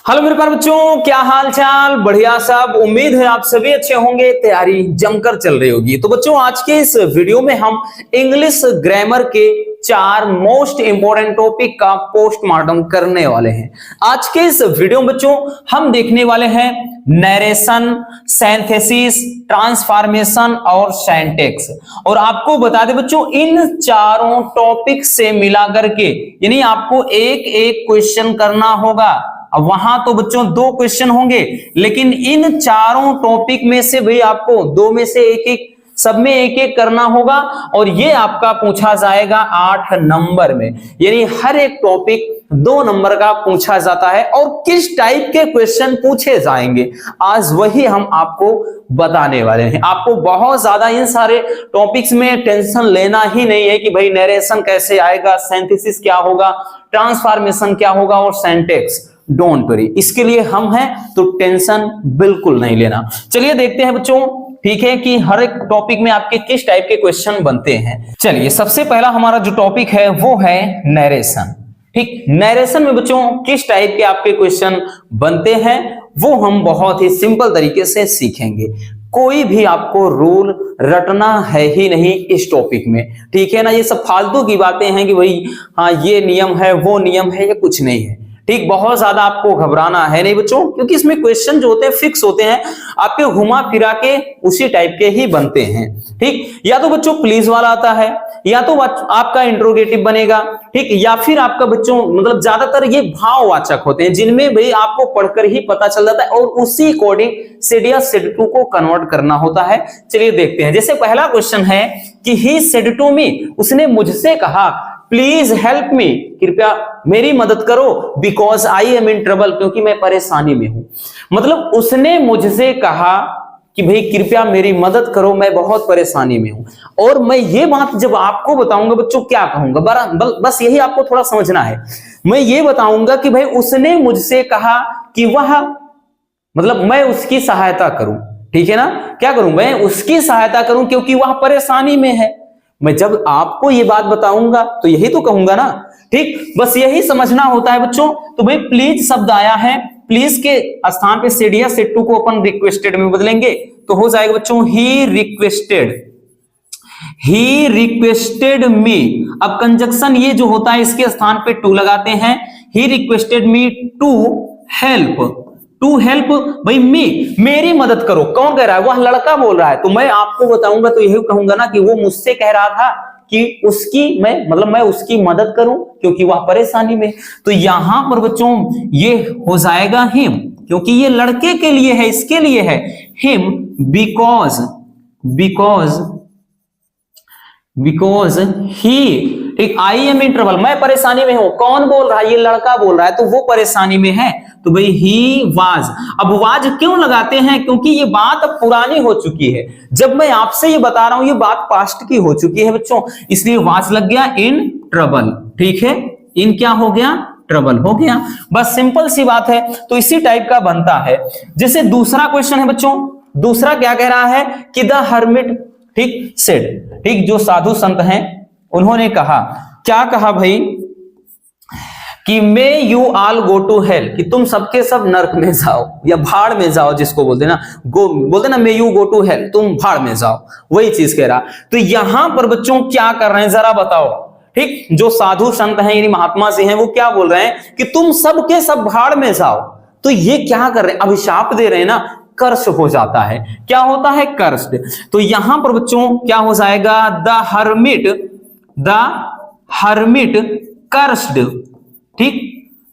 Hello मेरे प्यारे बच्चों, क्या हाल चाल। बढ़िया सब। उम्मीद है आप सभी अच्छे होंगे। तैयारी जमकर चल रही होगी। तो बच्चों आज के इस वीडियो में हम इंग्लिश ग्रामर के 4 मोस्ट इंपोर्टेंट टॉपिक का पोस्टमार्टम करने वाले हैं। आज के इस वीडियो में बच्चों हम देखने वाले हैं नरेशन, सिंथेसिस, ट्रांसफॉर्मेशन और सिंटैक्स। और आपको बता दें बच्चों, इन चारों टॉपिक से मिला करके यानी आपको एक एक क्वेश्चन करना होगा। अब वहां तो बच्चों 2 क्वेश्चन होंगे, लेकिन इन चारों टॉपिक में से भाई आपको 2 में से एक सब में एक करना होगा। और ये आपका पूछा जाएगा 8 नंबर में, यानी हर एक टॉपिक 2 नंबर का पूछा जाता है। और किस टाइप के क्वेश्चन पूछे जाएंगे आज वही हम आपको बताने वाले हैं। आपको बहुत ज्यादा इन सारे टॉपिक्स में टेंशन लेना ही नहीं है कि भाई नरेशन कैसे आएगा, सिंथेसिस क्या होगा, ट्रांसफॉर्मेशन क्या होगा और सिंटैक्स। डोंट वरी, इसके लिए हम हैं, तो टेंशन बिल्कुल नहीं लेना। चलिए देखते हैं बच्चों, ठीक है, कि हर एक टॉपिक में आपके किस टाइप के क्वेश्चन बनते हैं। चलिए सबसे पहला हमारा जो टॉपिक है वो है नरेशन। ठीक, नरेशन में बच्चों किस टाइप के आपके क्वेश्चन बनते हैं वो हम बहुत ही सिंपल तरीके से सीखेंगे। कोई भी आपको रूल रटना है ही नहीं इस टॉपिक में, ठीक है ना। ये सब फालतू की बातें हैं कि भाई हाँ ये नियम है वो नियम है, ये कुछ नहीं है। ठीक, बहुत ज्यादा आपको घबराना है नहीं बच्चों, क्योंकि इसमें क्वेश्चन जो होते हैं फिक्स होते हैं, आपके घुमा फिरा के उसी टाइप के ही बनते हैं। ठीक, या तो बच्चों प्लीज वाला आता है, या तो आपका इंट्रोगेटिव बनेगा, ठीक, या फिर आपका बच्चों मतलब ज्यादातर ये भाववाचक होते हैं जिनमें भाई आपको पढ़कर ही पता चल जाता है और उसी अकॉर्डिंग सेड या सेड टू को कन्वर्ट करना होता है। चलिए देखते हैं। जैसे पहला क्वेश्चन है कि ही सेड टू मी, उसने मुझसे कहा प्लीज हेल्प मी, कृपया मेरी मदद करो, because I am in trouble, क्योंकि मैं परेशानी में हूं। मतलब उसने मुझसे कहा कि भाई कृपया मेरी मदद करो, मैं बहुत परेशानी में हूं। और मैं ये बात जब आपको बताऊंगा बच्चों क्या कहूंगा, बस यही आपको थोड़ा समझना है। मैं ये बताऊंगा कि भाई उसने मुझसे कहा कि वह मतलब मैं उसकी सहायता करूं, ठीक है ना। क्या करूं? मैं उसकी सहायता करूं क्योंकि वह परेशानी में है। मैं जब आपको ये बात बताऊंगा तो यही तो कहूंगा ना। ठीक, बस यही समझना होता है बच्चों। तो भाई प्लीज शब्द आया है, प्लीज के स्थान पे सेड या सेड टू को अपन रिक्वेस्टेड में बदलेंगे तो हो जाएगा बच्चों ही रिक्वेस्टेड मी। अब कंजक्शन ये जो होता है इसके स्थान पे टू लगाते हैं। He requested me to help भाई मेरी मदद करो। कौन कह रहा है? वह लड़का बोल रहा है। तो मैं आपको बताऊंगा तो यही कहूंगा ना कि वो मुझसे कह रहा था कि उसकी मैं उसकी मदद करूं क्योंकि वह परेशानी में। तो यहां पर बच्चों ये हो जाएगा हिम, क्योंकि ये लड़के के लिए है, इसके लिए है। हिम बिकॉज ही, एक आई एम इन ट्रबल, मैं परेशानी में हूं। कौन बोल रहा है? ये लड़का बोल रहा है, तो वो परेशानी में है। तो भाई ही वाज। अब वाज क्यों लगाते हैं? क्योंकि ये बात अब पुरानी हो चुकी है। जब मैं आपसे ये बता रहा हूं ये बात पास्ट की हो चुकी है बच्चों, इसलिए वाज लग गया इन ट्रबल। ठीक है, इन क्या हो गया? ट्रबल हो गया। बस सिंपल सी बात है। तो इसी टाइप का बनता है। जैसे दूसरा क्वेश्चन है बच्चों, दूसरा क्या कह रहा है कि द हर्मिट, ठीक, सेड, ठीक, जो साधु संत हैं उन्होंने कहा, क्या कहा भाई कि may you all go to hell, कि तुम सबके सब नरक में जाओ या भाड़ में जाओ, जिसको बोलते ना बोलते ना may you go to hell, तुम भाड़ में जाओ, वही चीज कह रहा। तो यहां पर बच्चों क्या कर रहे हैं जरा बताओ। ठीक, जो साधु संत हैं यानी महात्मा जी हैं वो क्या बोल रहे हैं कि तुम सबके सब भाड़ में जाओ। तो ये क्या कर रहे हैं? अभिशाप दे रहे हैं ना। कर्ष हो जाता है। क्या होता है? कर्ष। तो यहां पर बच्चों क्या हो जाएगा? द हर्मिट कर्स्ड, ठीक,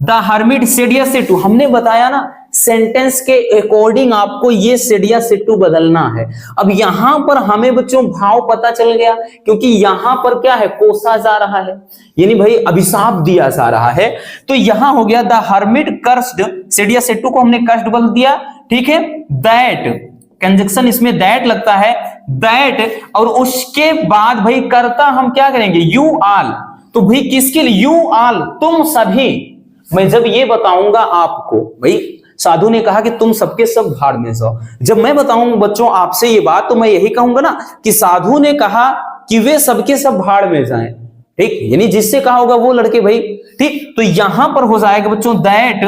द हर्मिट सेड या सेड टू। हमने बताया ना सेंटेंस के अकॉर्डिंग आपको ये सेड या सेड टू बदलना है। अब यहां पर हमें बच्चों भाव पता चल गया, क्योंकि यहां पर क्या है? कोसा जा रहा है, यानी भाई अभिशाप दिया जा रहा है। तो यहां हो गया द हर्मिट कर्स्ड, सेड या सेड टू को हमने कर्स्ड बदल दिया। ठीक है, दैट कंजक्शन इसमें दैट लगता है, दैट, और उसके बाद भाई करता हम क्या करेंगे? You all. तो भाई किसके लिए? यू ऑल, तुम सभी। मैं जब ये बताऊंगा आपको, भाई साधु ने कहा कि तुम सबके सब भाड़ में जाओ, जब मैं बताऊंगा बच्चों आपसे ये बात तो मैं यही कहूंगा ना कि साधु ने कहा कि वे सबके सब भाड़ में जाएं। ठीक, यानी जिससे कहा होगा वो लड़के भाई। ठीक, तो यहां पर हो जाएगा बच्चों दैट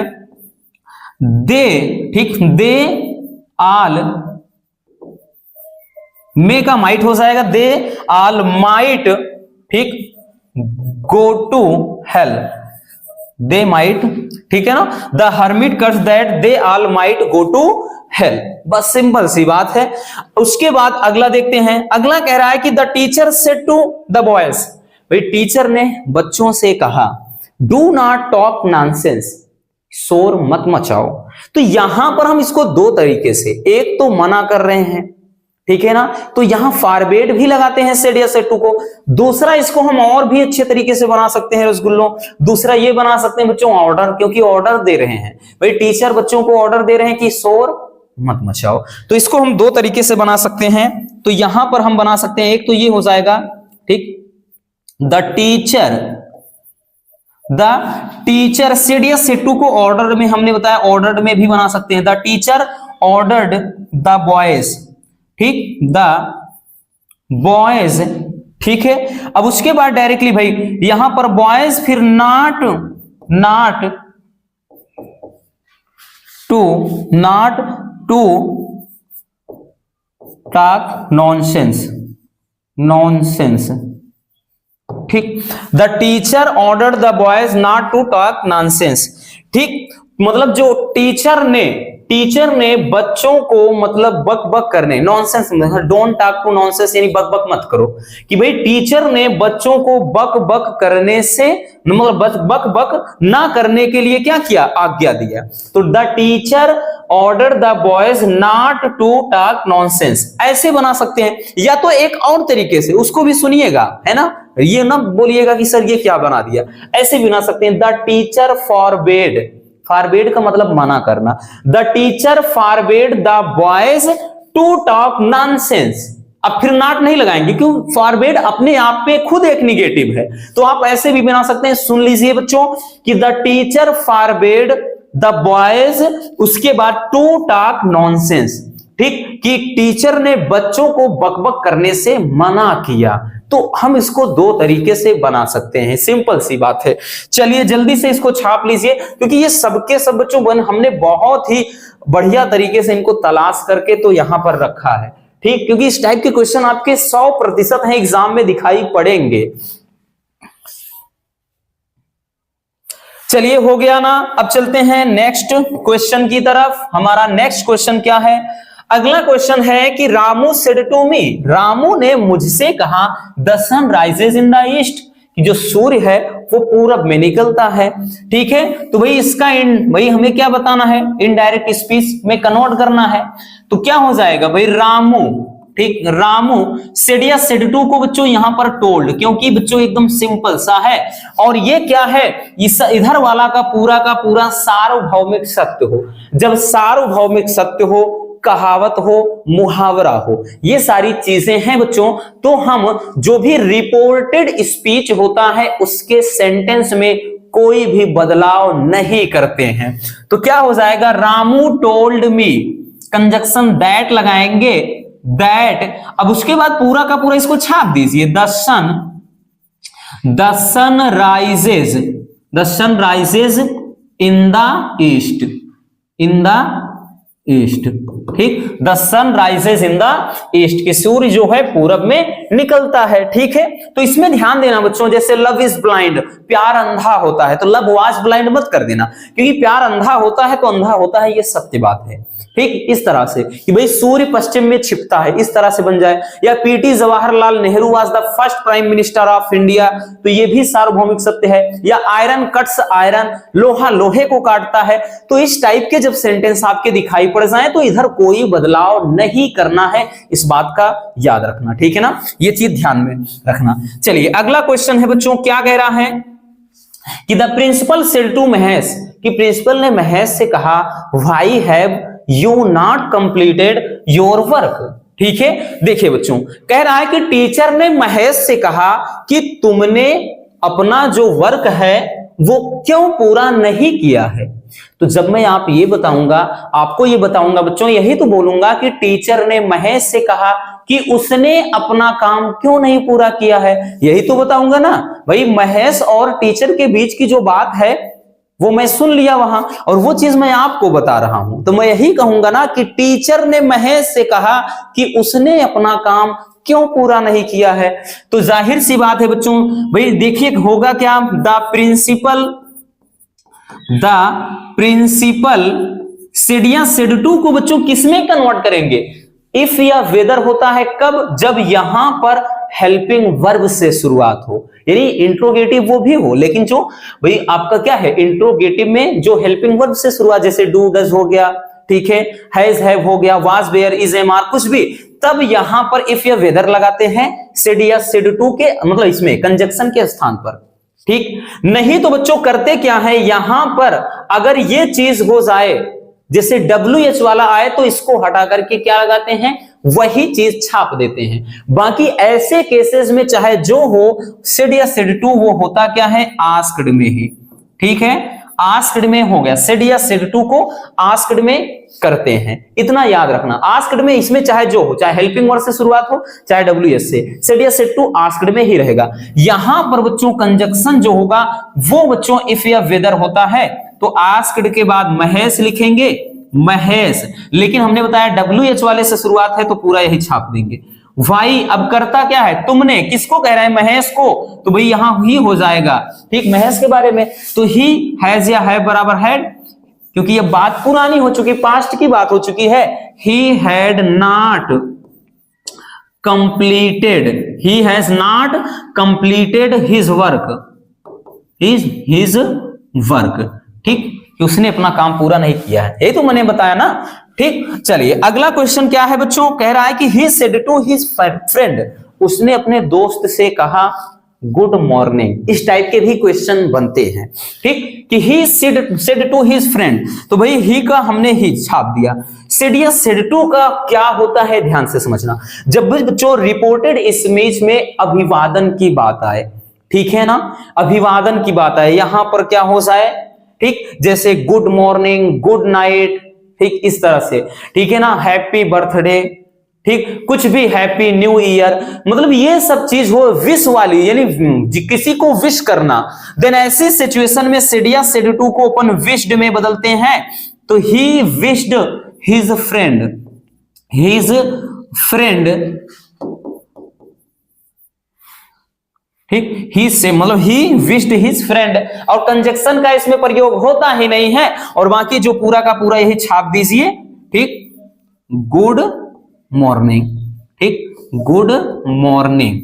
दे, ठीक, दे आल, मे का माइट हो जाएगा, दे आल माइट, ठीक, go to hell, they might, ठीक है ना, the hermit curse that they all might go to hell. बस सिंपल सी बात है। उसके बाद अगला देखते हैं। अगला कह रहा है कि the teacher said to the boys, भाई टीचर ने बच्चों से कहा डू नॉट टॉक नॉनसेंस, शोर मत मचाओ। तो यहां पर हम इसको दो तरीके से, एक तो मना कर रहे हैं, ठीक है ना, तो यहां फॉरबेड भी लगाते हैं सेड या सेड टू को। दूसरा इसको हम और भी अच्छे तरीके से बना सकते हैं रसगुल्लों। दूसरा ये बना सकते हैं बच्चों ऑर्डर, क्योंकि ऑर्डर दे रहे हैं, भाई टीचर बच्चों को ऑर्डर दे रहे हैं कि शोर मत मचाओ। तो इसको हम दो तरीके से बना सकते हैं। तो यहां पर हम बना सकते हैं, एक तो ये हो जाएगा, ठीक, द टीचर सेड या सेड टू को ऑर्डर में हमने बताया, ऑर्डर्ड में भी बना सकते हैं। The teacher ordered the boys, ठीक, द बॉयज, ठीक है। अब उसके बाद डायरेक्टली भाई यहां पर बॉयज, फिर नॉट टू टॉक नॉनसेंस, ठीक, the teacher ordered the boys not to talk nonsense, ठीक, मतलब जो टीचर ने बच्चों को मतलब बक बक करने, nonsense don't talk to nonsense यानी बक बक मत करो, कि भाई टीचर ने बच्चों को बक बक करने से, मतलब बक बक ना करने के लिए क्या किया, आज्ञा दिया। तो the teacher order the boys not to talk nonsense, ऐसे बना सकते हैं। या तो एक और तरीके से, उसको भी सुनिएगा, है ना, ये ना बोलिएगा कि सर ये क्या बना दिया, ऐसे भी बना सकते हैं। द टीचर फॉरबेड का मतलब मना करना, the teacher forbade the boys to talk nonsense. अब फिर नॉट नहीं लगाएंगे, क्यों, फॉरबेड अपने आप पे खुद एक निगेटिव है। तो आप ऐसे भी बना सकते हैं, सुन लीजिए बच्चों, कि the teacher forbade the boys, उसके बाद टू टॉक नॉनसेंस, ठीक, कि टीचर ने बच्चों को बकबक करने से मना किया। तो हम इसको दो तरीके से बना सकते हैं, सिंपल सी बात है। चलिए जल्दी से इसको छाप लीजिए, क्योंकि ये सबके सब बच्चों हमने बहुत ही बढ़िया तरीके से इनको तलाश करके तो यहां पर रखा है, ठीक, क्योंकि इस टाइप के क्वेश्चन आपके 100% हैं, एग्जाम में दिखाई पड़ेंगे। चलिए हो गया ना। अब चलते हैं नेक्स्ट क्वेश्चन की तरफ। हमारा नेक्स्ट क्वेश्चन क्या है? अगला क्वेश्चन है कि Ramu said to me, Ramu ने मुझसे कहा the sun rises in the east, कि जो सूर्य है वो पूरब में निकलता है, ठीक है। तो भाई इसका भाई हमें क्या बताना है, इनडायरेक्ट स्पीच में कन्वर्ट करना है। तो क्या हो जाएगा भाई, रामू, ठीक, रामू सेड या सेड टू को बच्चों यहां पर टोल्ड, क्योंकि बच्चों एकदम सिंपल सा है। और ये क्या है, इधर वाला का पूरा सार्वभौमिक सत्य हो। जब सार्वभौमिक सत्य हो, कहावत हो, मुहावरा हो, ये सारी चीजें हैं बच्चों, तो हम जो भी रिपोर्टेड स्पीच होता है उसके सेंटेंस में कोई भी बदलाव नहीं करते हैं। तो क्या हो जाएगा, Ramu told me, conjunction that लगाएंगे, दैट। अब उसके बाद पूरा का पूरा इसको छाप दीजिए, the sun rises in the east, ठीक, the sun rises in the east, कि सूर्य जो है पूरब में निकलता है, ठीक है। तो इसमें ध्यान देना बच्चों, जैसे लव इज ब्लाइंड, प्यार अंधा होता है, तो लव वाज ब्लाइंड मत कर देना, क्योंकि प्यार अंधा होता है तो अंधा होता है, ये सत्य बात है, ठीक। इस तरह से कि भाई सूर्य पश्चिम में छिपता है, इस तरह से बन जाए। या PT Jawaharlal Nehru was the first prime minister of India, तो ये भी सार्वभौमिक सत्य है। या आयरन कट्स आयरन, लोहा लोहे को काटता है। तो इस टाइप के जब सेंटेंस आपके दिखाई पड़ जाए तो इधर कोई बदलाव नहीं करना है, इस बात का याद रखना, ठीक है ना, ये चीज ध्यान में रखना। चलिए अगला क्वेश्चन है बच्चों, क्या कह रहा है कि the principal said to Mahesh, कि प्रिंसिपल ने महेश से कहा why have you not completed your work, ठीक है। देखिए बच्चों, कह रहा है कि टीचर ने महेश से कहा कि तुमने अपना जो वर्क है वो क्यों पूरा नहीं किया है। तो जब मैं आप ये बताऊंगा, आपको ये बताऊंगा बच्चों, यही तो बोलूंगा कि टीचर ने महेश से कहा कि उसने अपना काम क्यों नहीं पूरा किया है, यही तो बताऊंगा ना। भाई महेश और टीचर के बीच की जो बात है वो मैं सुन लिया वहां और वो चीज मैं आपको बता रहा हूं। तो मैं यही कहूंगा ना कि टीचर ने महेश से कहा कि उसने अपना काम क्यों पूरा नहीं किया है। तो जाहिर सी बात है बच्चों, भाई देखिए होगा क्या, द प्रिंसिपल सेड या सेड टू को बच्चों किसमें कन्वर्ट करेंगे? इफ या वेदर होता है कब? जब यहां पर हेल्पिंग वर्ब से शुरुआत हो, यानी इंट्रोगेटिव वो भी हो, लेकिन जो भाई आपका क्या है इंट्रोगेटिव में जो हेल्पिंग वर्ब से शुरुआत, जैसे डू डज हो गया, ठीक है, हैज हैव हो गया, was were is am are कुछ भी, तब यहां पर इफ या वेदर लगाते हैं सेड या सेड टू के मतलब इसमें कंजक्शन के स्थान पर, ठीक। नहीं तो बच्चों करते क्या है, यहां पर अगर ये चीज हो जाए जैसे WH वाला आए तो इसको हटा करके क्या लगाते हैं, वही चीज छाप देते हैं। बाकी ऐसे केसेस में चाहे जो हो सेड या सेड टू वो होता क्या है आस्क्ड में ही, ठीक है, आस्क्ड में हो गया, सेड या सेड टू को आस्क्ड में करते हैं, इतना याद रखना। आस्क्ड में इसमें चाहे जो हो, चाहे हेल्पिंग वर्ब से शुरुआत हो चाहे WH से, सेड या सेड टू आस्क्ड में ही रहेगा। यहां पर बच्चों कंजक्शन जो होगा वो बच्चों इफ या वेदर होता है, तो आस्क्ड के बाद महेश लिखेंगे, महेश, लेकिन हमने बताया WH वाले से शुरुआत है तो पूरा यही छाप देंगे। वाई अब करता क्या है, तुमने, किसको कह रहा है, महेश को, तो भाई यहां ही हो जाएगा, ठीक, महेश के बारे में। तो ही हैज या है बराबर हैड, क्योंकि ये बात पुरानी हो चुकी, पास्ट की बात हो चुकी है। He had not completed, he has not completed his work, his work, ठीक, कि उसने अपना काम पूरा नहीं किया है, ये तो मैंने बताया ना, ठीक। चलिए अगला क्वेश्चन क्या है बच्चों, कह रहा है कि he said to his friend, उसने अपने दोस्त से कहा गुड मॉर्निंग। इस टाइप के भी क्वेश्चन बनते हैं, ठीक, कि he said to his friend, तो भाई ही का हमने ही छाप दिया। सेड या सेड टू का क्या होता है ध्यान से समझना, जब बच्चों रिपोर्टेड इमेज में अभिवादन की बात आए, ठीक है ना, अभिवादन की बात आए, यहां पर क्या हो जाए, ठीक, जैसे गुड मॉर्निंग, गुड नाइट, ठीक, इस तरह से, ठीक है ना, हैप्पी बर्थडे, ठीक, कुछ भी, हैप्पी न्यू ईयर, मतलब ये सब चीज हो विश वाली, यानी किसी को विश करना, देन ऐसी सिचुएशन में सेड या सेड टू को अपन विश्ड में बदलते हैं। तो ही विश्ड हिज फ्रेंड, ठीक, ही से मतलब ही विश्ड हिज फ्रेंड, और कंजक्शन का इसमें प्रयोग होता ही नहीं है, और बाकी जो पूरा का पूरा यही छाप दीजिए, ठीक, गुड मॉर्निंग, ठीक, गुड मॉर्निंग,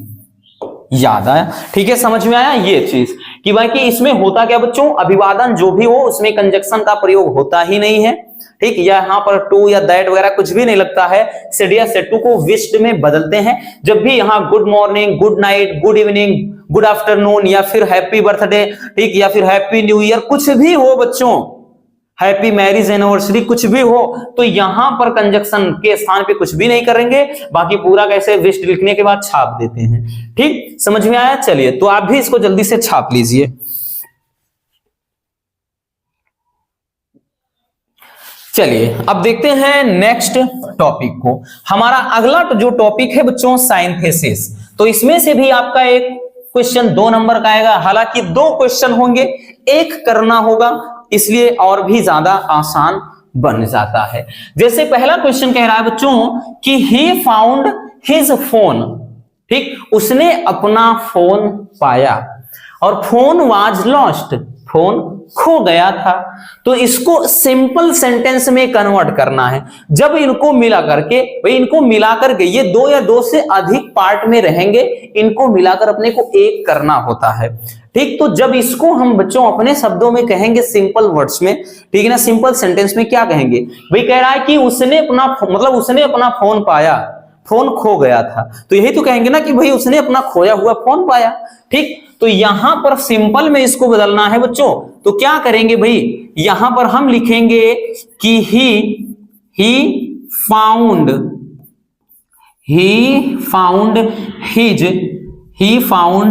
याद आया, ठीक है, समझ में आया ये चीज कि बाकी इसमें होता क्या बच्चों, अभिवादन जो भी हो उसमें कंजक्शन का प्रयोग होता ही नहीं है, ठीक, यहां पर टू या दैट वगैरह कुछ भी नहीं लगता है। सेड या सेड टू को विश्ड में बदलते हैं जब भी यहां good morning, good night, good evening, good afternoon, या फिर हैप्पी बर्थडे, ठीक, या फिर हैप्पी न्यू ईयर, कुछ भी हो बच्चों, हैप्पी मैरिज एनिवर्सरी, कुछ भी हो, तो यहां पर कंजक्शन के स्थान पे कुछ भी नहीं करेंगे, बाकी पूरा कैसे विश्ड लिखने के बाद छाप देते हैं, ठीक, समझ में आया। चलिए तो आप भी इसको जल्दी से छाप लीजिए। चलिए अब देखते हैं नेक्स्ट टॉपिक को। हमारा अगला जो टॉपिक है बच्चों साइंथेसिस, तो इसमें से भी आपका एक क्वेश्चन 2 नंबर का आएगा, हालांकि 2 क्वेश्चन होंगे, एक करना होगा, इसलिए और भी ज्यादा आसान बन जाता है। जैसे पहला क्वेश्चन कह रहा है बच्चों कि ही फाउंड हिज फोन, ठीक, उसने अपना फोन पाया, और फोन वाज लॉस्ट, फोन खो गया था। तो इसको सिंपल सेंटेंस में कन्वर्ट करना है। जब इनको मिला करके, भाई इनको मिलाकर के, ये 2 या 2 से अधिक पार्ट में रहेंगे, इनको मिलाकर अपने को एक करना होता है, ठीक। तो जब इसको हम बच्चों अपने शब्दों में कहेंगे सिंपल वर्ड्स में, ठीक है ना, सिंपल सेंटेंस में क्या कहेंगे, भाई कह रहा है कि उसने अपना मतलब उसने अपना फोन पाया, फोन खो गया था, तो यही तो कहेंगे ना कि भाई उसने अपना खोया हुआ फोन पाया, ठीक। तो यहां पर सिंपल में इसको बदलना है बच्चों, तो क्या करेंगे भाई, यहां पर हम लिखेंगे कि he found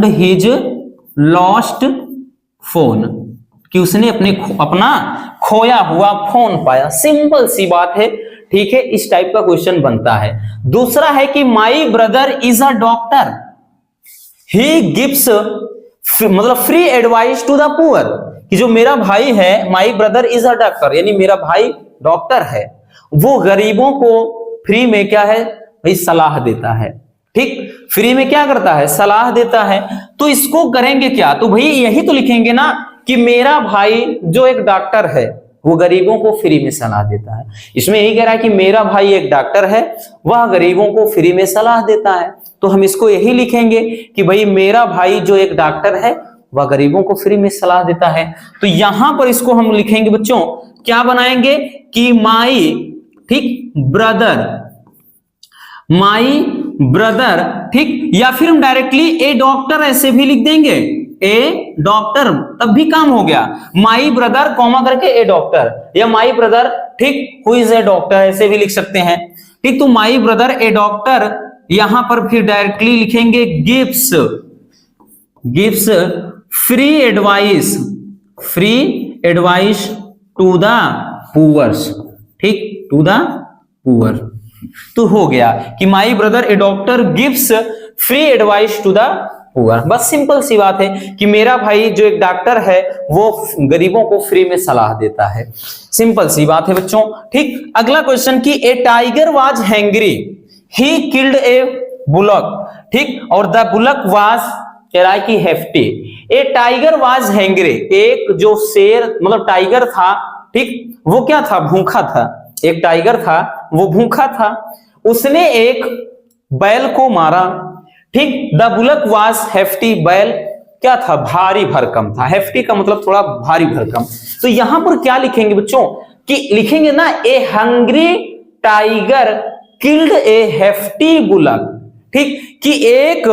his lost phone, कि उसने अपना खोया हुआ फोन पाया। सिंपल सी बात है, ठीक है, इस टाइप का क्वेश्चन बनता है। दूसरा है कि my brother is a doctor, he gives मतलब free advice to the poor, कि जो मेरा भाई है, my brother is a doctor, यानी मेरा भाई डॉक्टर है, वो गरीबों को फ्री में क्या है भाई, सलाह देता है। ठीक, फ्री में क्या करता है, सलाह देता है। तो इसको करेंगे क्या, तो भाई यही तो लिखेंगे ना कि मेरा भाई जो एक डॉक्टर है वो गरीबों को फ्री में सलाह देता है। इसमें यही कह रहा है कि मेरा भाई एक डॉक्टर है, वह गरीबों को फ्री में सलाह देता है। तो हम इसको यही लिखेंगे कि भाई मेरा भाई जो एक डॉक्टर है वह गरीबों को फ्री में सलाह देता है। तो यहां पर इसको हम लिखेंगे बच्चों, क्या बनाएंगे कि माई, ठीक, माई ब्रदर, ठीक, या फिर हम डायरेक्टली ए डॉक्टर ऐसे भी लिख देंगे, ए डॉक्टर, तब भी काम हो गया। माई ब्रदर कॉमा करके ए डॉक्टर, या माई ब्रदर, ठीक, हु इज ए डॉक्टर, ऐसे भी लिख सकते हैं। ठीक, तो माई ब्रदर ए डॉक्टर, यहां पर फिर डायरेक्टली लिखेंगे gives free advice to the poors, ठीक, टू द पुअर। तो हो गया कि my brother a doctor gives free advice to the poor. बस सिंपल सी बात है कि मेरा भाई जो एक डॉक्टर है वो गरीबों को फ्री में सलाह देता है। सिंपल सी बात है बच्चों। ठीक, अगला क्वेश्चन की a tiger was hungry, he killed a bullock, ठीक, और द बुलक वाज, कह रहा है कि hefty. A tiger was hungry, एक जो शेर मतलब टाइगर था, ठीक, वो क्या था, भूखा था। एक टाइगर था, वो भूखा था, उसने एक बैल को मारा। ठीक, द बुलक वाज हेफ्टी, बैल क्या था, भारी भरकम था। हेफ्टी का मतलब थोड़ा भारी भरकम। तो यहां पर क्या लिखेंगे बच्चों कि लिखेंगे ना a hungry tiger killed a hefty bullock, ठीक, कि एक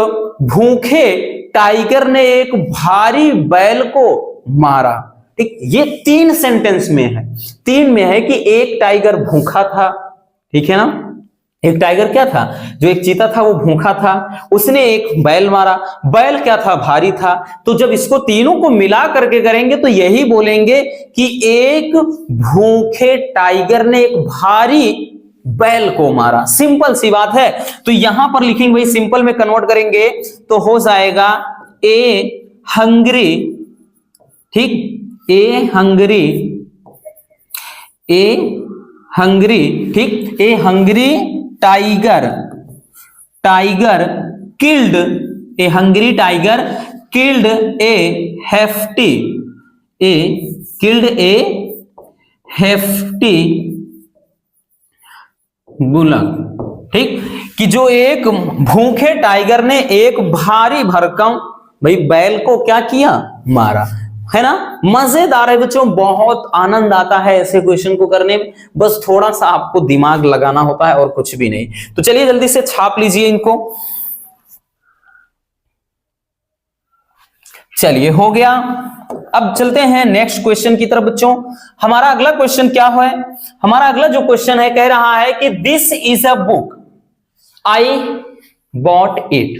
भूखे टाइगर ने एक भारी बैल को मारा। ठीक, ये 3 सेंटेंस में है, 3 में है कि एक टाइगर भूखा था, ठीक है ना, एक टाइगर क्या था, जो एक चीता था वो भूखा था, उसने एक बैल मारा, बैल क्या था, भारी था। तो जब इसको तीनों को मिला करके करेंगे तो यही बोलेंगे कि एक भूखे टाइगर ने एक भारी बैल को मारा। सिंपल सी बात है। तो यहां पर लिखेंगे भाई, सिंपल में कन्वर्ट करेंगे तो हो जाएगा ए हंग्री, ठीक, ए हंग्री, ठीक, a hungry tiger killed, a hungry tiger killed a hefty bullock. ठीक, कि जो एक भूखे टाइगर ने एक भारी भरकम भाई बैल को क्या किया, मारा, है ना। मजेदार है बच्चों, बहुत आनंद आता है ऐसे क्वेश्चन को करने में। बस थोड़ा सा आपको दिमाग लगाना होता है और कुछ भी नहीं। तो चलिए जल्दी से छाप लीजिए इनको। चलिए हो गया। अब चलते हैं नेक्स्ट क्वेश्चन की तरफ बच्चों। हमारा अगला क्वेश्चन क्या है, हमारा अगला जो क्वेश्चन है कह रहा है कि this is a book I bought it.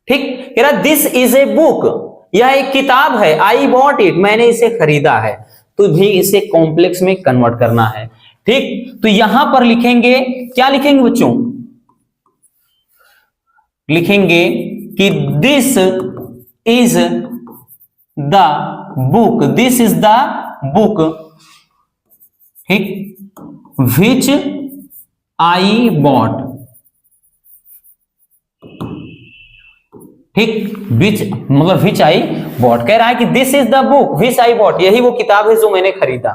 ठीक, कह रहा दिस इज ए बुक, यह एक किताब है, आई बॉट इट, मैंने इसे खरीदा है। तो भी इसे कॉम्प्लेक्स में कन्वर्ट करना है। ठीक, तो यहां पर लिखेंगे, क्या लिखेंगे बच्चों, लिखेंगे कि this is the book, this is the book, ठीक, विच आई बॉट, ठीक, विच मतलब विच आई बॉट। कह रहा है कि this is the book which I bought, यही वो किताब है जो मैंने खरीदा।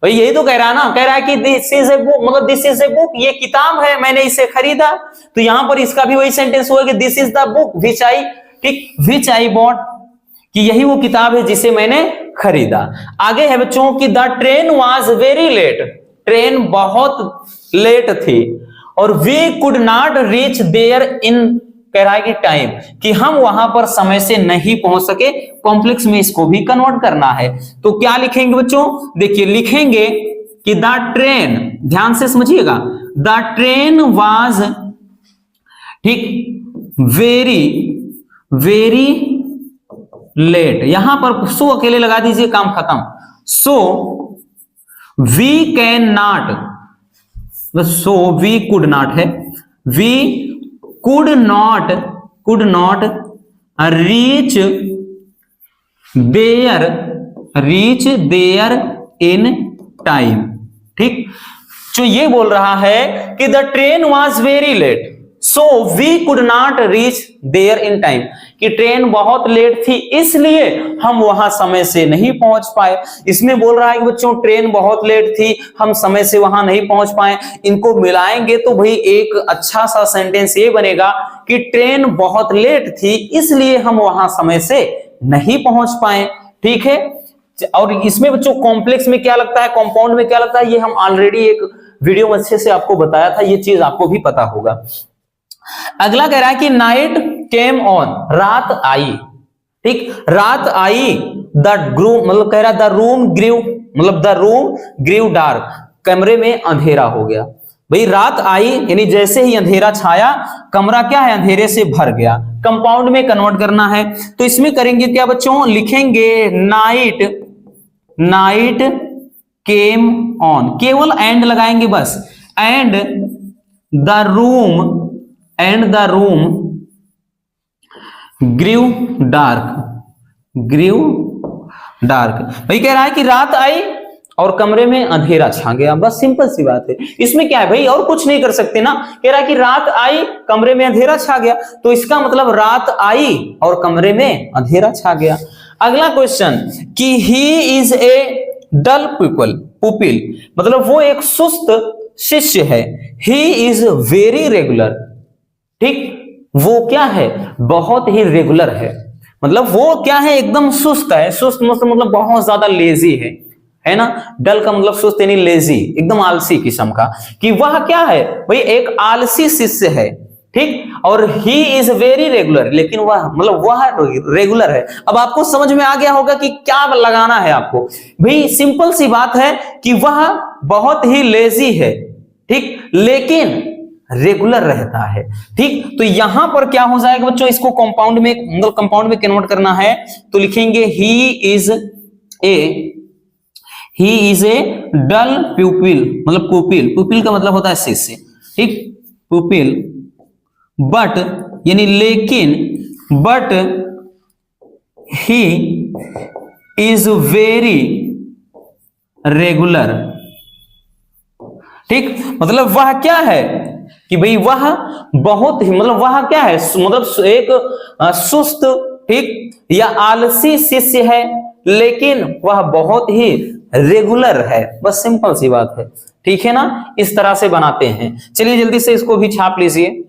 भाई यही तो कह रहा है ना, कह रहा है कि दिस इज ए बुक, मतलब दिस इज ए बुक, ये किताब है, मैंने इसे खरीदा। तो यहां पर इसका भी वही सेंटेंस होगा कि this is the book which I, ठीक, विच आई बॉट, कि यही वो किताब है जिसे मैंने खरीदा। आगे है बच्चों कि the train was very late, train बहुत लेट थी, और we could not reach there in, कह रहा है कि टाइम, कि हम वहां पर समय से नहीं पहुंच सके। कॉम्प्लेक्स में इसको भी कन्वर्ट करना है। तो क्या लिखेंगे बच्चों, देखिए लिखेंगे कि द ट्रेन, ध्यान से समझिएगा, द ट्रेन वाज, ठीक, वेरी लेट, यहां पर सो अकेले लगा दीजिए, काम खत्म। So we can not, so we could not है, we could not reach reach there in time. ठीक, जो ये बोल रहा है कि the train was very late so we could not reach there in time, कि ट्रेन बहुत लेट थी इसलिए हम वहां समय से नहीं पहुंच पाए। इसमें बोल रहा है कि बच्चों ट्रेन बहुत लेट थी, हम समय से वहां नहीं पहुंच पाए। इनको मिलाएंगे तो भाई एक अच्छा सा सेंटेंस ये बनेगा कि ट्रेन बहुत लेट थी इसलिए हम वहां समय से नहीं पहुंच पाए। ठीक है, और इसमें बच्चों कॉम्प्लेक्स में क्या लगता है, कंपाउंड में क्या लगता है, ये हम ऑलरेडी एक वीडियो में अच्छे से आपको बताया था, ये चीज आपको भी पता होगा। अगला कह रहा है कि नाइट केम ऑन, रात आई। ठीक, रात आई, द ग्रू मतलब कह रहा है द रूम ग्रीव, मतलब द रूम ग्रीव डार्क, कमरे में अंधेरा हो गया। भाई रात आई यानी जैसे ही अंधेरा छाया कमरा क्या है, अंधेरे से भर गया। कंपाउंड में कन्वर्ट करना है तो इसमें करेंगे क्या बच्चों, लिखेंगे नाइट, नाइट केम ऑन, केवल एंड लगाएंगे बस, and the room, and the room grew dark, grew dark. भाई कह रहा है कि रात आई और कमरे में अंधेरा छा गया, बस सिंपल सी बात है। इसमें क्या है भाई, और कुछ नहीं कर सकते ना। कह रहा है कि रात आई कमरे में अंधेरा छा गया, तो इसका मतलब रात आई और कमरे में अंधेरा छा गया। अगला क्वेश्चन कि he is a dull people, pupil मतलब वो एक सुस्त शिष्य है। ही इज वेरी रेगुलर, ठीक, वो क्या है, बहुत ही रेगुलर है, मतलब वो क्या है, एकदम सुस्त है। सुस्त मतलब बहुत ज्यादा लेजी है ना। डल का मतलब सुस्त यानी लेजी, एकदम आलसी किस्म का, कि वह क्या है भाई, एक आलसी शिष्य है। ठीक, और ही इज वेरी रेगुलर, लेकिन वह मतलब वह रेगुलर है। अब आपको समझ में आ गया होगा कि क्या लगाना है आपको। भाई सिंपल सी बात है कि वह बहुत ही लेजी है, ठीक, लेकिन रेगुलर रहता है। ठीक, तो यहां पर क्या हो जाएगा बच्चों, इसको कंपाउंड में मतलब कंपाउंड में कन्वर्ट करना है तो लिखेंगे ही इज ए डल प्यूपिल, मतलब पुपिल, पुपिल का मतलब होता है शिष्य। ठीक, पुपिल, बट यानी लेकिन, but he is very regular. ठीक, मतलब वह क्या है कि भाई वह बहुत ही मतलब वह क्या है, मतलब एक सुस्त, ठीक, या आलसी शिष्य है, लेकिन वह बहुत ही रेगुलर है, बस सिंपल सी बात है। ठीक है ना, इस तरह से बनाते हैं। चलिए जल्दी से इसको भी छाप लीजिए।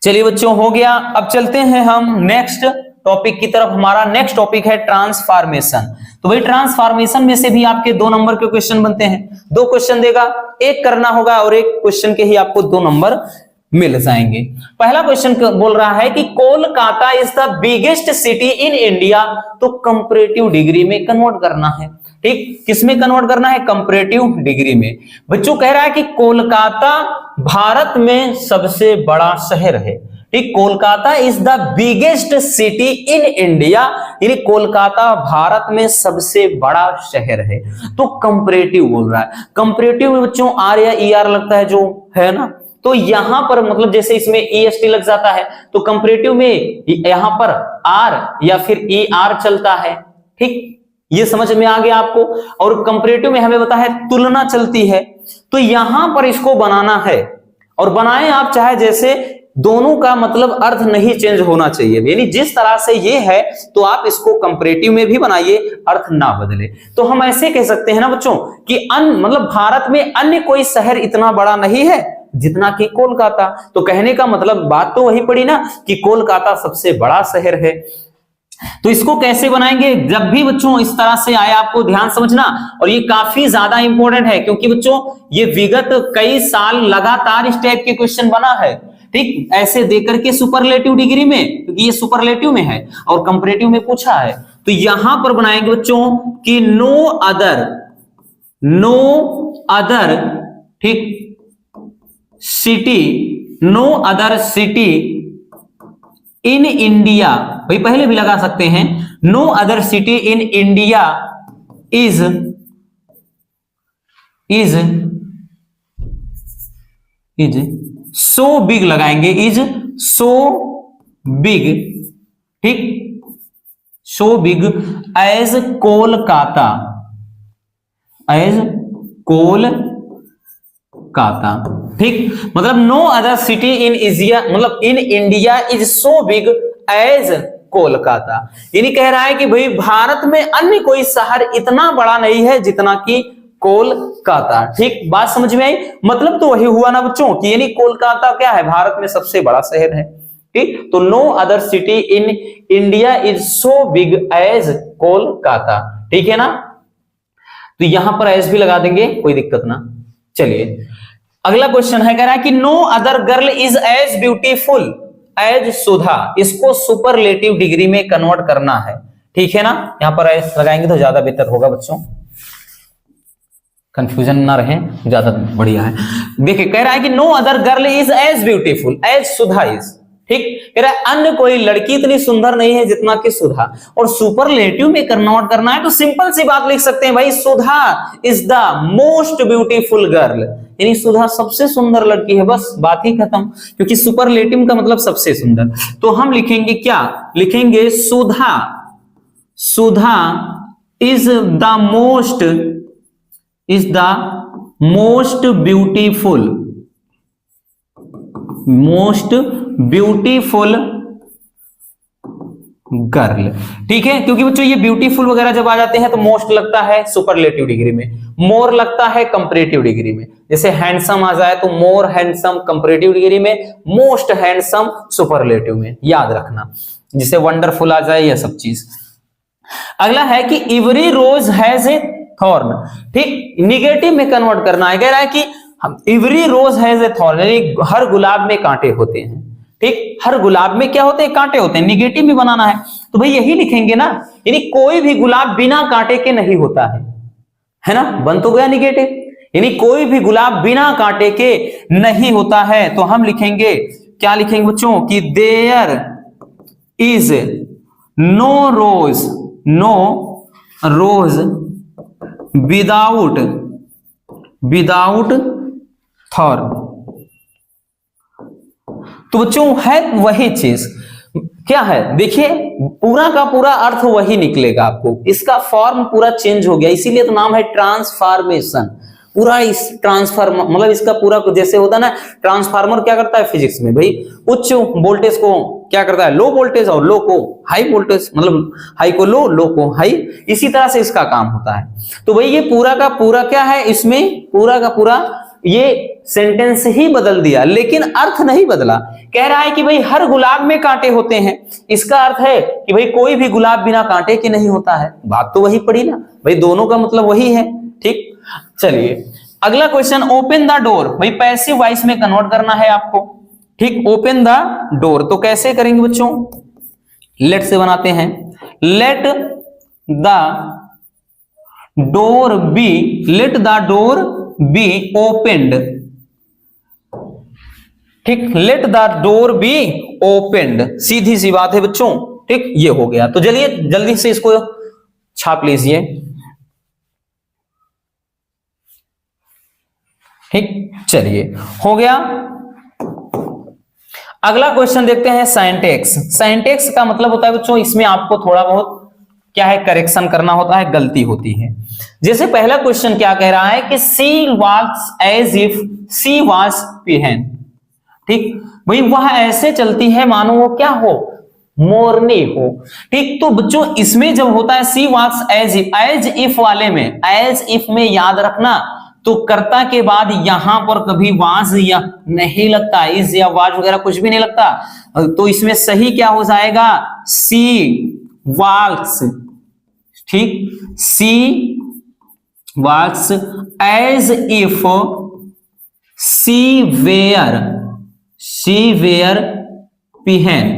चलिए बच्चों हो गया। अब चलते हैं हम नेक्स्ट टॉपिक की तरफ। हमारा नेक्स्ट टॉपिक है ट्रांसफॉर्मेशन। तो भाई ट्रांसफॉर्मेशन में से भी आपके 2 नंबर के क्वेश्चन बनते हैं। 2 क्वेश्चन देगा, एक करना होगा और एक क्वेश्चन के ही आपको 2 नंबर मिल जाएंगे। पहला क्वेश्चन बोल रहा है कि Kolkata is the biggest city in India, तो कंपैरेटिव डिग्री में कन्वर्ट करना है। ठीक, किसमें कन्वर्ट करना है, कंपैरेटिव डिग्री में। बच्चों कह रहा है कि कोलकाता भारत में सबसे बड़ा शहर है। ठीक, Kolkata is the biggest city in India, यानी कोलकाता भारत में सबसे बड़ा शहर है। तो कंपैरेटिव बोल रहा है। कंपैरेटिव में बच्चों आर या ई आर लगता है जो है ना, तो यहां पर मतलब जैसे इसमें EST लग जाता है तो कंपैरेटिव में यहां पर आर या फिर ER चलता है। ठीक, ये समझ में आ गया आपको। और कंपैरेटिव में हमें पता है तुलना चलती है, तो यहां पर इसको बनाना है। और बनाएं आप चाहे जैसे, दोनों का मतलब अर्थ नहीं चेंज होना चाहिए, यानी जिस तरह से ये है तो आप इसको कंपैरेटिव में भी बनाइए, अर्थ ना बदले। तो हम ऐसे कह सकते हैं ना बच्चों कि मतलब भारत में अन्य कोई शहर इतना बड़ा नहीं है जितना कि कोलकाता। तो कहने का मतलब बात तो वही पड़ी ना कि कोलकाता सबसे बड़ा शहर है। तो इसको कैसे बनाएंगे, जब भी बच्चों इस तरह से आए आपको ध्यान समझना। और ये काफी ज्यादा इंपॉर्टेंट है क्योंकि बच्चों ये विगत कई साल लगातार इस टाइप के क्वेश्चन बना है। ठीक, ऐसे देकर के सुपरलेटिव डिग्री में, क्योंकि ये सुपरलेटिव में है और कंपैरेटिव में पूछा है। तो यहां पर बनाएंगे बच्चों कि नो अदर, ठीक, city, no other city in India. भाई पहले भी लगा सकते हैं, no other city in India is so big, लगाएंगे इज सो बिग। ठीक, so big as Kolkata, as Kolkata. ठीक, मतलब no other city in Asia, मतलब in India is so big as Kolkata. यानी कह रहा है कि भाई भारत में अन्य कोई शहर इतना बड़ा नहीं है जितना कि कोलकाता। ठीक, बात समझ में आई? मतलब तो वही हुआ ना बच्चों कि यानी कोलकाता क्या है, भारत में सबसे बड़ा शहर है। ठीक, तो no other city in India is so big as Kolkata. ठीक है ना, तो यहां पर एज भी लगा देंगे, कोई दिक्कत ना। चलिए अगला क्वेश्चन है, कह रहा है कि no other girl is as beautiful as Sudha. इसको सुपरलेटिव डिग्री में कन्वर्ट करना है। ठीक है ना, यहां पर एज लगाएंगे तो ज्यादा बेहतर होगा बच्चों, कंफ्यूजन ना रहे, ज्यादा बढ़िया है। देखिए कह रहा है कि no other girl is as beautiful as Sudha is. ठीक, कह रहा है अन्य कोई लड़की इतनी सुंदर नहीं है जितना कि सुधा। और सुपरलेटिव में कन्वर्ट करना है तो सिंपल सी बात लिख सकते हैं भाई, Sudha is the most beautiful girl, यानी सुधा सबसे सुंदर लड़की है, बस बात ही खत्म। क्योंकि सुपरलेटिव का मतलब सबसे सुंदर। तो हम लिखेंगे क्या, लिखेंगे Sudha, Sudha is the most, is the most beautiful, most beautiful girl. ठीक है, क्योंकि बच्चों ये ब्यूटीफुल वगैरह जब आ जाते हैं तो मोस्ट लगता है सुपरलेटिव डिग्री में, मोर लगता है कंपैरेटिव डिग्री में। जैसे हैंडसम आ जाए तो मोर हैंडसम कंपैरेटिव डिग्री में, मोस्ट हैंडसम सुपरलेटिव में, याद रखना। जैसे वंडरफुल आ जाए, यह सब चीज। अगला है कि every rose has a thorn. ठीक, निगेटिव में कन्वर्ट करना है। कह रहा है कि every rose has a thorn, यानी हर गुलाब में कांटे होते हैं। ठीक, हर गुलाब में क्या होते हैं, कांटे होते हैं। निगेटिव में बनाना है तो भाई यही लिखेंगे ना, यानी कोई भी गुलाब बिना कांटे के नहीं होता है ना, बन तो गया निगेटिव। यानी कोई भी गुलाब बिना कांटे के नहीं होता है। तो हम लिखेंगे, क्या लिखेंगे बच्चों कि there is no rose, no rose without, without thorn. तो बच्चों है वही चीज, क्या है देखिए, पूरा का पूरा अर्थ वही निकलेगा आपको। इसका फॉर्म पूरा चेंज हो गया, इसीलिए तो नाम है ट्रांसफॉर्मेशन। पूरा इस ट्रांसफार्मर मतलब इसका पूरा जैसे होता है ना, ट्रांसफार्मर क्या करता है फिजिक्स में भाई, उच्च वोल्टेज को क्या करता है लो वोल्टेज, और लो को हाई वोल्टेज, मतलब हाई को लो, लो को हाई, इसी तरह से इसका काम होता है। तो भाई ये पूरा का पूरा क्या है, इसमें पूरा का पूरा ये सेंटेंस ही बदल दिया, लेकिन अर्थ नहीं बदला। कह रहा है कि भाई हर गुलाब में कांटे होते हैं, इसका अर्थ है कि भाई कोई भी गुलाब बिना कांटे के नहीं होता है। बात तो वही पड़ी ना भाई, दोनों का मतलब वही है। ठीक, चलिए अगला क्वेश्चन, ओपन द डोर। भाई पैसिव वॉइस में कन्वर्ट करना है आपको। ठीक, ओपन द डोर तो कैसे करेंगे बच्चों, लेट से बनाते हैं। Let the door be, let the door be opened. ठीक, let the door be opened, सीधी सी बात है बच्चों। ठीक, ये हो गया। तो चलिए जल्दी से इसको छाप लीजिए। ठीक, चलिए हो गया। अगला क्वेश्चन देखते हैं, सिंटैक्स। सिंटैक्स का मतलब होता है बच्चों, इसमें आपको थोड़ा बहुत क्या है करेक्शन करना होता है, गलती होती है। जैसे पहला क्वेश्चन क्या कह रहा है कि she walks as if she was peahen. ठीक, भाई वह ऐसे चलती है मानो वो क्या हो, मोरनी हो। ठीक, तो बच्चों इसमें जब होता है she walks as if, as if वाले में, एज इफ में याद रखना तो कर्ता के बाद यहां पर कभी वाज या नहीं लगता, इज या वाज वगैरह कुछ भी नहीं लगता। तो इसमें सही क्या हो जाएगा, सी वॉक्स। ठीक, she walks as if she were, she were peahen,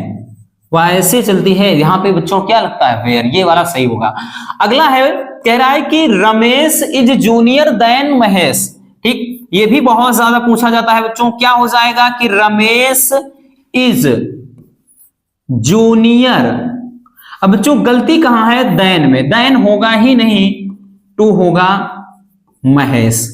वह ऐसे चलती है। यहां पे बच्चों क्या लगता है, वेयर, ये वाला सही होगा। अगला है, कह रहा है कि Ramesh is junior than Mahesh. ठीक, ये भी बहुत ज्यादा पूछा जाता है बच्चों, क्या हो जाएगा कि रमेश इज जूनियर। अब बच्चों गलती कहां है, देन में, देन होगा ही नहीं, टू होगा महेश।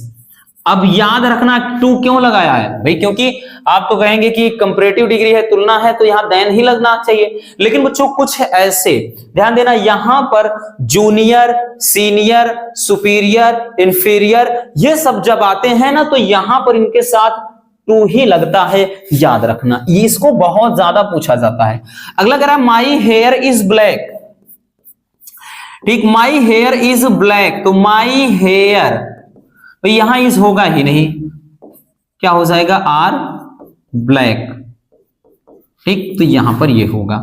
अब याद रखना टू क्यों लगाया है भाई, क्योंकि आप तो कहेंगे कि कंपैरेटिव डिग्री है, तुलना है, तो यहां देन ही लगना चाहिए। लेकिन बच्चों कुछ ऐसे ध्यान देना, यहां पर जूनियर, सीनियर, सुपीरियर, इंफीरियर ये सब जब आते हैं ना, तो यहां पर इनके साथ टू ही लगता है, याद रखना। ये इसको बहुत ज्यादा पूछा जाता है। अगला कह रहा है माई हेयर इज ब्लैक, ठीक, माई हेयर इज ब्लैक, तो माई हेयर तो यहां इज होगा ही नहीं, क्या हो जाएगा, आर ब्लैक, ठीक, तो यहां पर ये होगा।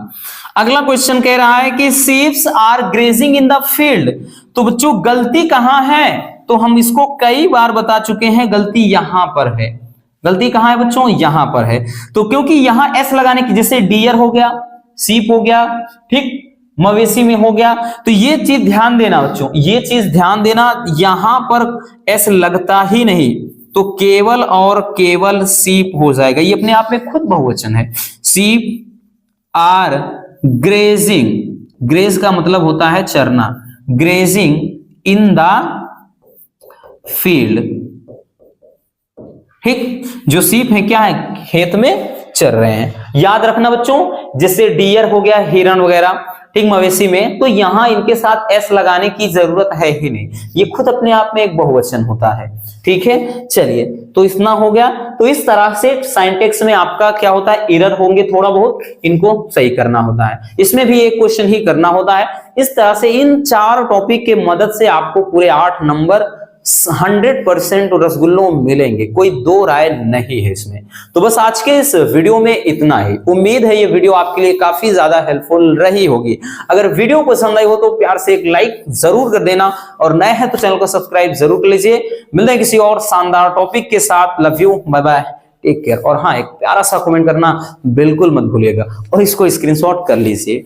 अगला क्वेश्चन कह रहा है कि sheeps are grazing in the field, तो बच्चों गलती कहां है, तो हम इसको कई बार बता चुके हैं, गलती यहां पर है। गलती कहां है बच्चों, यहां पर है। तो क्योंकि यहां एस लगाने की, जैसे डियर हो गया, शीप हो गया, ठीक, मवेशी में हो गया, तो ये चीज ध्यान देना बच्चों, ये चीज ध्यान देना, यहां पर एस लगता ही नहीं, तो केवल और केवल शीप हो जाएगा। ये अपने आप में खुद बहुवचन है। शीप आर ग्रेजिंग, ग्रेज का मतलब होता है चरना, ग्रेजिंग इन द फील्ड, ठीक, जो शीप है क्या है, खेत में चर रहे हैं। याद रखना बच्चों, जैसे डियर हो गया, हिरन वगैरह, ठीक, मवेशी में, तो यहां इनके साथ एस लगाने की जरूरत है ही नहीं, ये खुद अपने आप में एक बहुवचन होता है, ठीक है। चलिए, तो इतना हो गया। तो इस तरह से साइंटेक्स में आपका क्या होता है, एरर होंगे थोड़ा बहुत, इनको सही करना होता है, इसमें भी एक क्वेश्चन ही करना होता है। इस तरह से इन 4 टॉपिक के मदद से आपको पूरे 8 नंबर 100% रसगुल्लों मिलेंगे, कोई दो राय नहीं है इसमें। तो बस आज के इस वीडियो में इतना ही। उम्मीद है ये वीडियो आपके लिए काफी ज्यादा हेल्पफुल रही होगी। अगर वीडियो पसंद आई हो तो प्यार से एक लाइक जरूर कर देना, और नए हैं तो चैनल को सब्सक्राइब जरूर कर लीजिए। मिलते हैं किसी और शानदार टॉपिक के साथ। Love you, bye bye, take care. और हाँ, एक प्यारा सा कमेंट करना बिल्कुल मत भूलिएगा, और इसको स्क्रीनशॉट कर लीजिए।